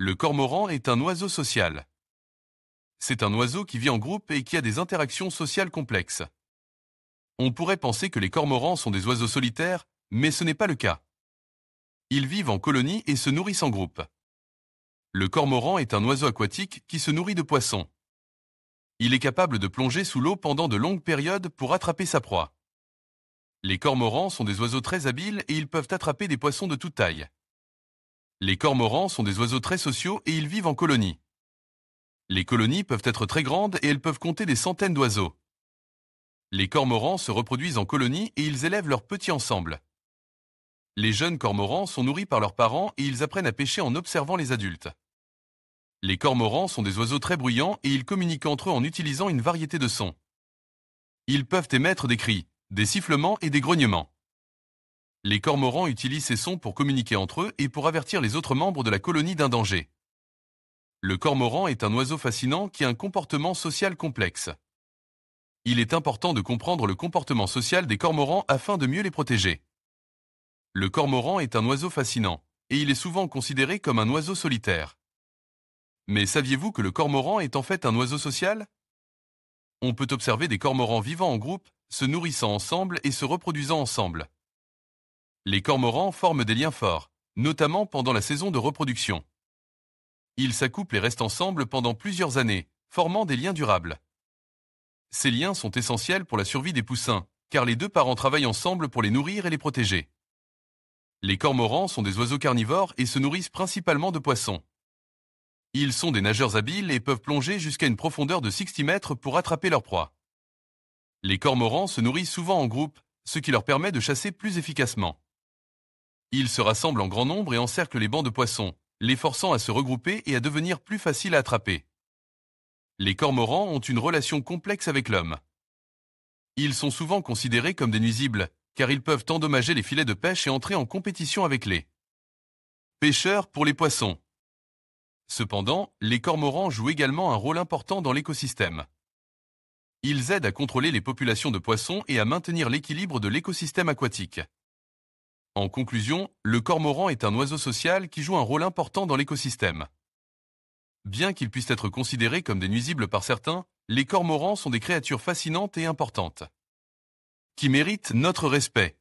Le cormoran est un oiseau social. C'est un oiseau qui vit en groupe et qui a des interactions sociales complexes. On pourrait penser que les cormorans sont des oiseaux solitaires, mais ce n'est pas le cas. Ils vivent en colonie et se nourrissent en groupe. Le cormoran est un oiseau aquatique qui se nourrit de poissons. Il est capable de plonger sous l'eau pendant de longues périodes pour attraper sa proie. Les cormorans sont des oiseaux très habiles et ils peuvent attraper des poissons de toute taille. Les cormorans sont des oiseaux très sociaux et ils vivent en colonie. Les colonies peuvent être très grandes et elles peuvent compter des centaines d'oiseaux. Les cormorans se reproduisent en colonie et ils élèvent leurs petits ensemble. Les jeunes cormorans sont nourris par leurs parents et ils apprennent à pêcher en observant les adultes. Les cormorans sont des oiseaux très bruyants et ils communiquent entre eux en utilisant une variété de sons. Ils peuvent émettre des cris, des sifflements et des grognements. Les cormorans utilisent ces sons pour communiquer entre eux et pour avertir les autres membres de la colonie d'un danger. Le cormoran est un oiseau fascinant qui a un comportement social complexe. Il est important de comprendre le comportement social des cormorans afin de mieux les protéger. Le cormoran est un oiseau fascinant, et il est souvent considéré comme un oiseau solitaire. Mais saviez-vous que le cormoran est en fait un oiseau social? On peut observer des cormorans vivant en groupe, se nourrissant ensemble et se reproduisant ensemble. Les cormorans forment des liens forts, notamment pendant la saison de reproduction. Ils s'accouplent et restent ensemble pendant plusieurs années, formant des liens durables. Ces liens sont essentiels pour la survie des poussins, car les deux parents travaillent ensemble pour les nourrir et les protéger. Les cormorans sont des oiseaux carnivores et se nourrissent principalement de poissons. Ils sont des nageurs habiles et peuvent plonger jusqu'à une profondeur de 60 mètres pour attraper leur proie. Les cormorans se nourrissent souvent en groupe, ce qui leur permet de chasser plus efficacement. Ils se rassemblent en grand nombre et encerclent les bancs de poissons, les forçant à se regrouper et à devenir plus faciles à attraper. Les cormorans ont une relation complexe avec l'homme. Ils sont souvent considérés comme des nuisibles, car ils peuvent endommager les filets de pêche et entrer en compétition avec les pêcheurs pour les poissons. Cependant, les cormorans jouent également un rôle important dans l'écosystème. Ils aident à contrôler les populations de poissons et à maintenir l'équilibre de l'écosystème aquatique. En conclusion, le cormoran est un oiseau social qui joue un rôle important dans l'écosystème. Bien qu'ils puissent être considérés comme des nuisibles par certains, les cormorans sont des créatures fascinantes et importantes, qui méritent notre respect.